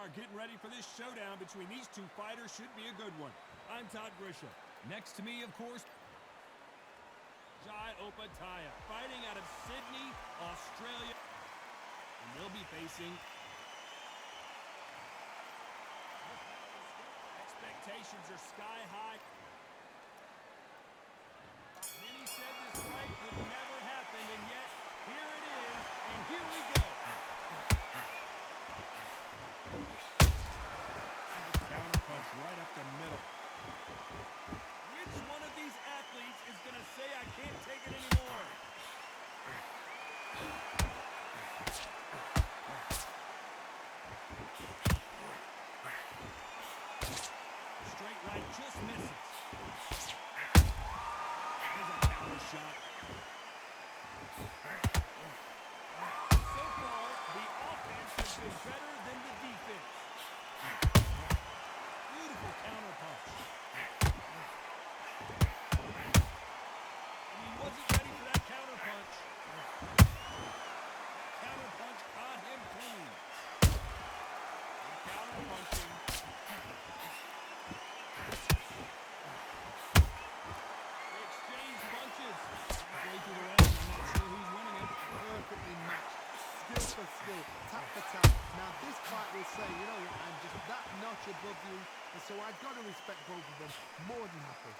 are getting ready for this showdown between these two fighters. Should be a good one. I'm Todd Grisham. Next to me, of course, Opetaia, fighting out of Sydney, Australia. And they'll be facing... Expectations are sky high. Many said this fight would never happen, and yet here it is, and here we go. Counter punch right up the middle. Which one of these athletes is going to say I can't take it anymore? Straight right just misses. There's a counter shot. So far, the offense has been better than the defense. Beautiful counter punch. And he wasn't ready for that counter punch. Counter punch caught him clean. Counter punching. They exchange punches. Way through the round. I'm not sure who's winning it. Perfectly matched. Skill for skill. Tap for tap. Now this fight will say, you know, I'm just that notch above you. And so I've got to respect both of them. More than happy.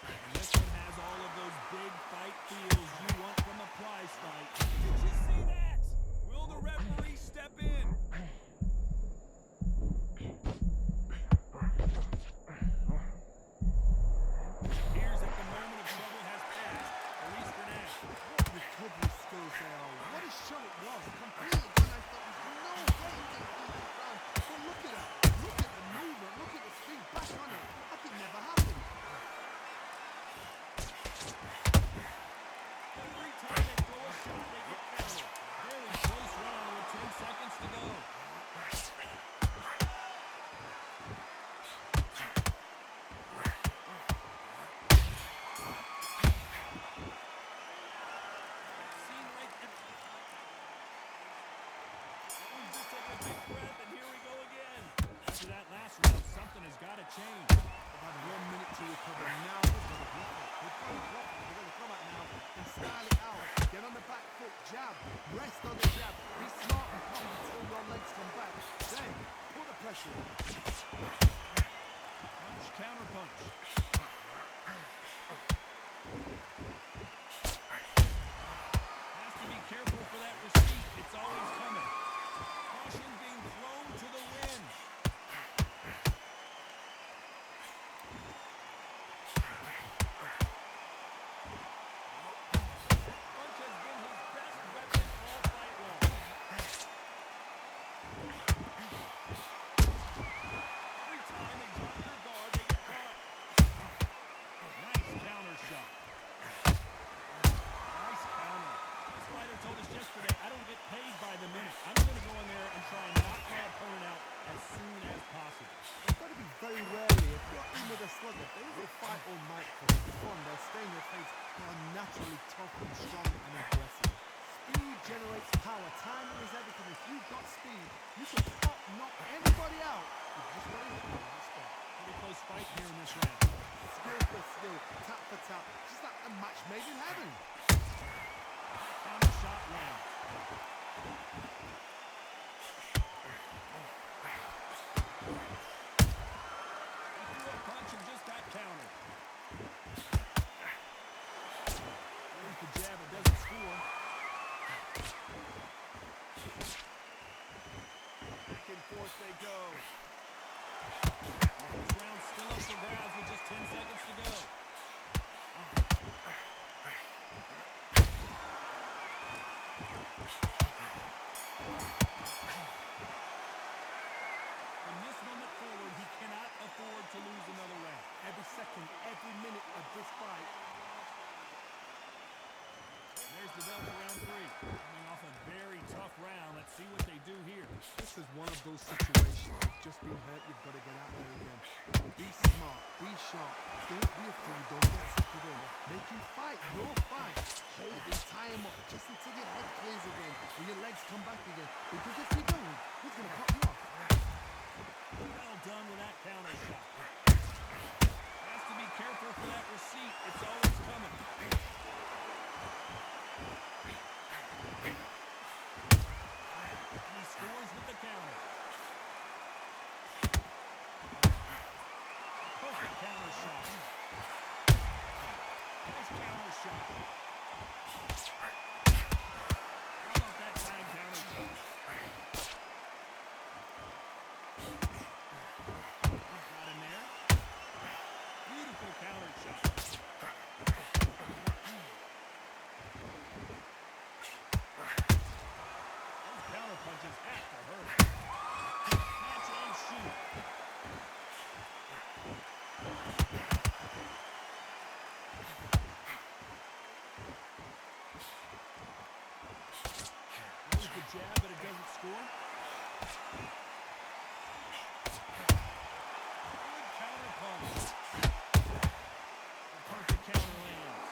And this one has all of those big fight feels you want from a prize fight. Did you see that? Will the referee step in? Here's if the moment of trouble has passed, at least for now. What recovery skills they are. What a show it was. Completely done. I thought there was no way he could do this round. But look at it. Look at the movement. Look at the speed. Back on it. That could never happen. Every time they throw a shot, they get counted. Very close round with 10 seconds to go. Seemed like He's just taking a big breath, and here we go again. After that last round, something has got to change. About 1 minute to recover. Now they've got to block it. They've got to block it. They've got to come out now and style it out. Get on the back foot, jab. Rest on the jab. Be smart and calm until your legs come back. Then, put the pressure on. Punch, counter punch. Has to be careful for that receipt. It's always coming. Caution being thrown to the wind. Punch has been his best weapon all fight long. Every time they drop their guard, they get caught. Nice counter shot. Nice counter. This fighter told us yesterday, I don't get paid by the minute. I'm going to go in there and try and knock my opponent out as soon as possible. You've got to be very wary. If you're in with a slugger, they will fight all night for it. Fun, they'll stay in your face. They are naturally tough and strong and aggressive. Speed generates power. Timing is everything. If you've got speed, you can pop, knock anybody out. You've just got to hit them on the spot. Pretty close fight here in this round. Skill for skill, tap for tap. Just like a match made in heaven. Counter shot round. He threw a punch and just got countered. There's the jab, it doesn't score. Back and forth they go. This round's still up for grabs with just 10 seconds to go. From this moment forward, he cannot afford to lose another round. Every second, every minute of this fight. There's the bell for round 3. Coming off a very tough round. Let's see what they do here. This is one of those situations. You've just been hurt, you've got to get out there again. Be smart, be sharp. Don't be afraid, don't get sucked in. Make him fight your fight. Hold him, tie him up, just until your head clears again and your legs come back again. Because if you don't, he's going to cut you off. counter shot. How about that time counter shot? Got him there. Beautiful counter shot. Those counter punches have to hurt. Catch and shoot. There's the jab, but it doesn't score. Good counter punch. The perfect counter lands.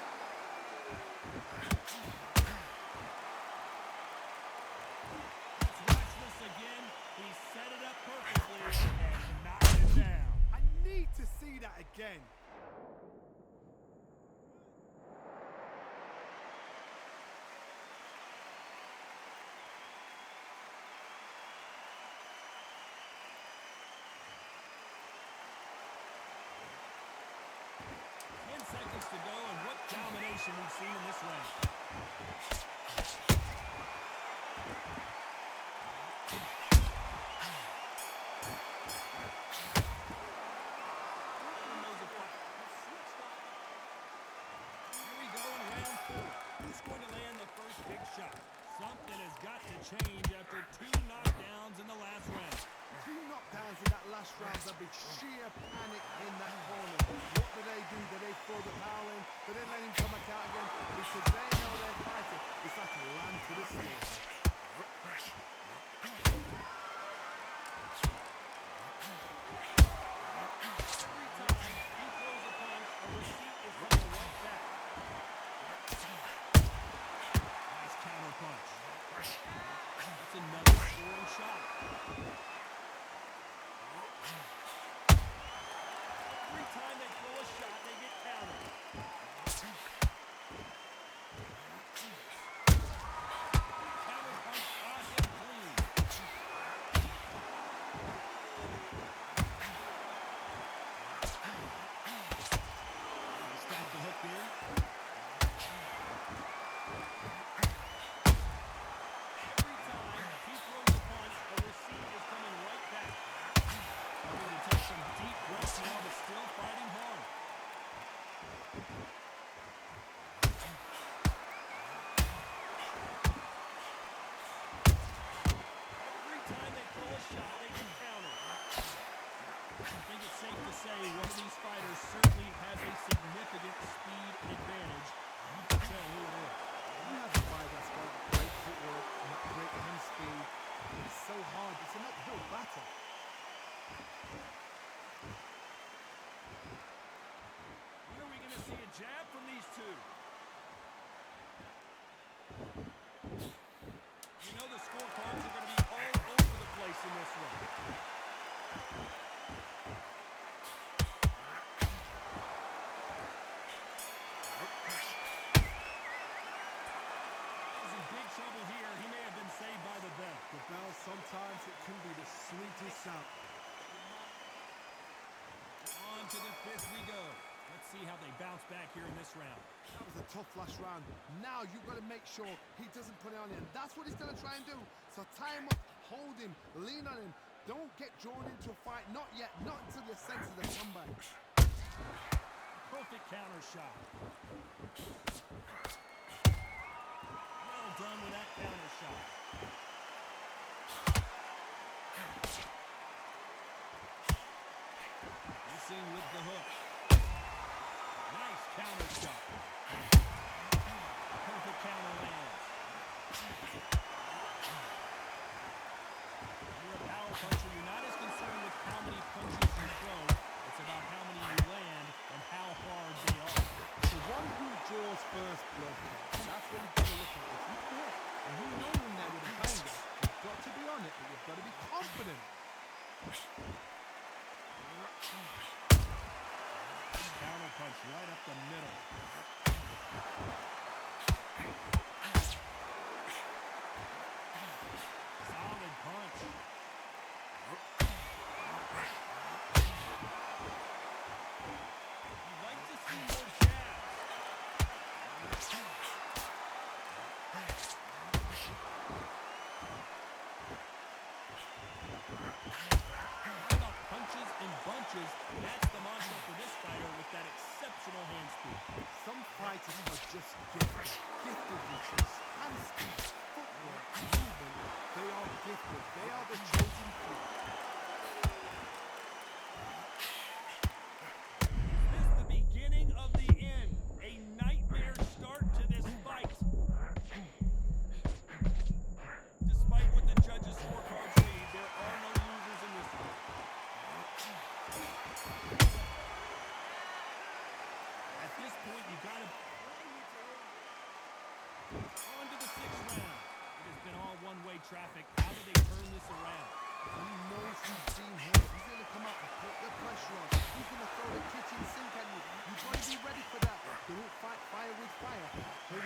It's restless again. He set it up perfectly and knocked it down. I need to see that again. Seconds to go, and what domination we've seen in this round. Here we go in round 4. Who's going to land the first big shot? Something has got to change after 2 knockdowns in the last round. 2 knockdowns in that last round, there'll be sheer panic in that corner. What do? Do they throw the towel in? Do they let him come back out again? Because they know they're fighting. It's like a land to the sea. 3 times, he throws a punch, a receipt is coming right back. Nice counter punch. That's another scoring shot. Every time they throw a shot, they get countered. Counter punch on him clean. Stack the hook here. Every time he throws a punch, a receipt is coming right back. We're going to take some deep breaths now, but still fighting hard. Every time they throw a shot, they get countered. I think it's safe to say one of these fighters certainly has a significant speed advantage. Tell who it is. You have a fight that's got great footwork and great hand speed. It's so hard. It's an uphill battle. When are we going to see a jab from these two? You know the scorecards are going to be all over the place in this one. He's in big trouble here. He may have been saved by the bell. The bell, sometimes it can be the sweetest sound. On to the 5th we go. Let's see how they bounce back here in this round. That was a tough last round. Now you've got to make sure he doesn't put it on him. That's what he's going to try and do. So tie him up, hold him, lean on him. Don't get drawn into a fight. Not yet. Not until you're sense of the comeback. Perfect counter shot. Well done with that counter shot. Missing with the hook. Nice counter shot. Perfect counter lands. When you're a power puncher, you're not as concerned with how many punches you throw. It's about how many you land and how hard they are. The one who draws first blood, that's what you've got to look at. If you hit and you know you're in there with a banger, you've got to be on it, but you've got to be confident. Counter punch right up the middle. Solid punch. You'd like to see more jabs.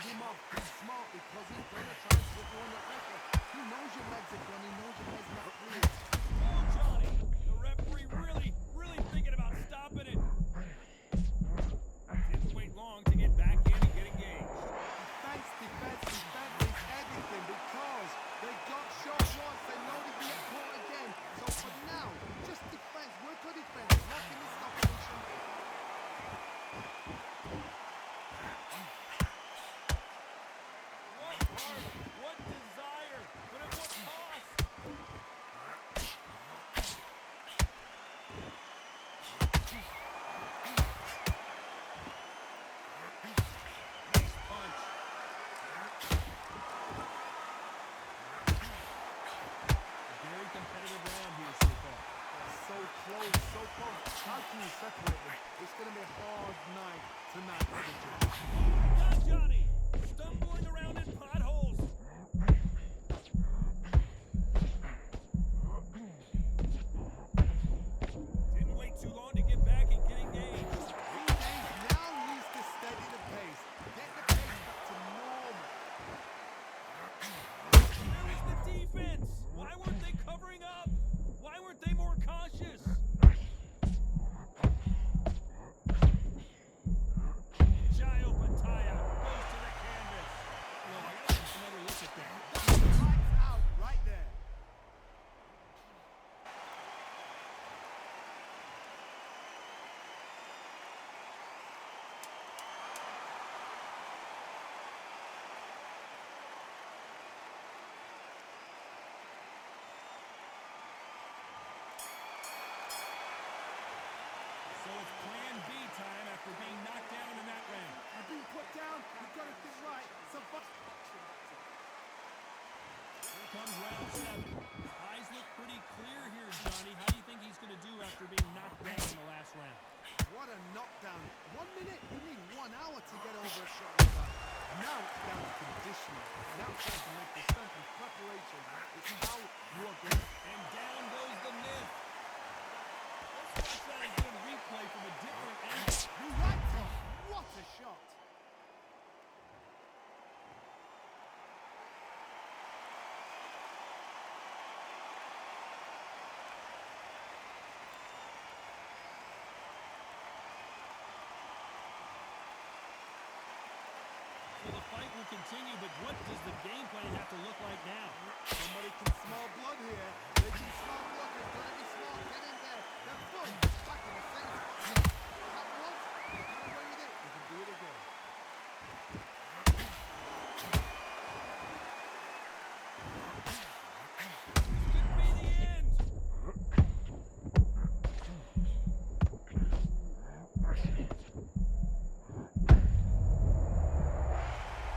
him off. He's smart because he's going to try and slip you under pressure. He knows your legs are gone. He knows your head's not clear. Oh, Johnny. The referee really thinking about stopping it. Didn't wait long to get back in and get engaged. Defense is everything because they got shot once. They know they can get caught again. So for now, just defense. Work on defense. Lock in this operation. What heart, what desire, but at what cost? Nice punch. Very competitive round here so far. So close, so close. How can you separate them? It's going to be a hard night tonight for the judge. Got Johnny! Stumbling around in potholes. Didn't wait too long to get back and get engaged. Engage now needs to steady the pace. Get the pace back to normal. Where was the defense? Why weren't they covering up? Why weren't they more cautious? Jai Opetaia goes to the canvas. Well, I gotta take another look at that. Lights out right there. So it's plan B time after being knocked down in that round. You've been put down. You've got to think right. Here comes round 7. Eyes look pretty clear here, Johnny. How do you think he's going to do after being knocked down in the last round? What a knockdown. 1 minute, you need 1 hour to get over a shot like that. Now it's down to conditioning. Now it's time to make the stunt and preparation. It's how you are going to... And down goes the myth. Let's watch that again replay from a different angle. You right, Tom. What a shot. So the fight will continue, but what does the game plan have to look like now? Somebody can smell blood here. They can smell blood. They've got to be smart. Get in there. They're boom. Back in the same spot. That was. You can get away with it. You can do it again. Could be the end.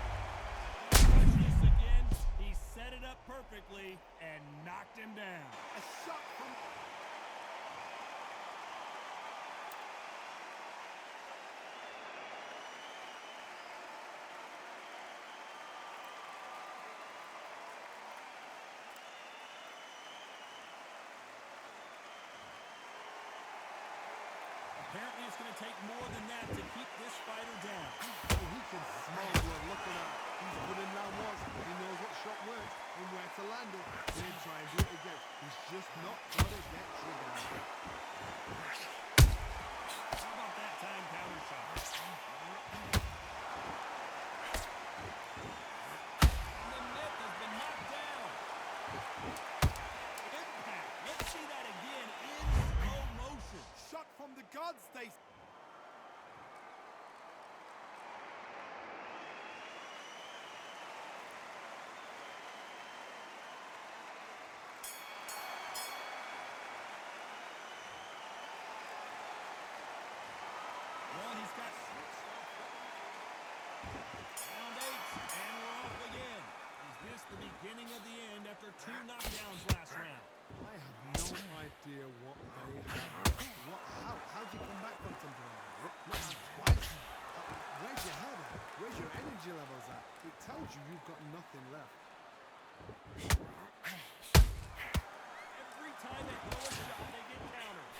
Watch this again. He set it up perfectly and knocked him down. A shot from... Apparently it's going to take more than that to keep this fighter down. Oh, he can smell blood. Look at that. He's put in that once. He knows what shot works and where to land it. Then try and do it again. He's just not got to get triggered. How about that time counter shot? And the myth has been knocked down. Impact. Let's see that again in slow motion. Shot from the gods, they... Well, he's got round 8, and we're off again. Is this the beginning of the end after 2 knockdowns last round? I have no idea what they have. How'd you come back from something like that? Not twice. Where's your head at? Where's your energy levels at? It tells you you've got nothing left. Every time they throw a shot, they get countered.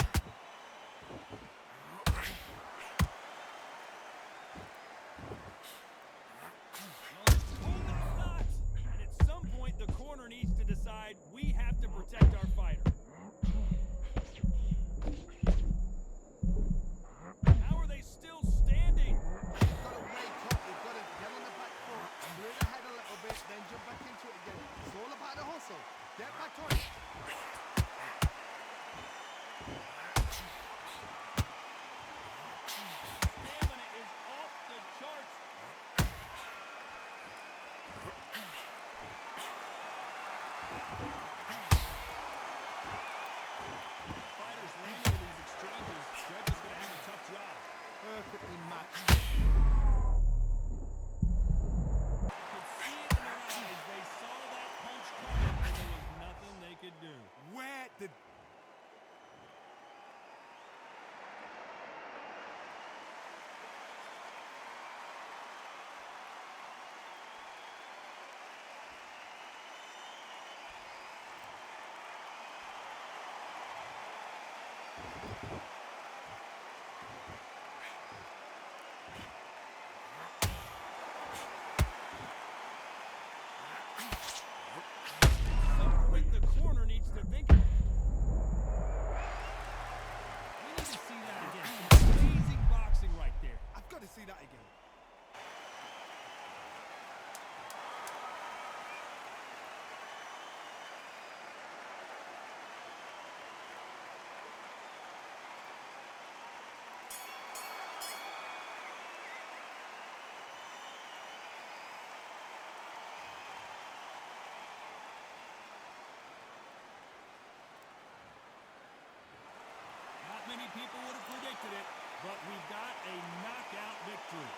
many people would have predicted it, but we got a knockout victory.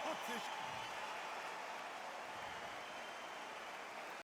What a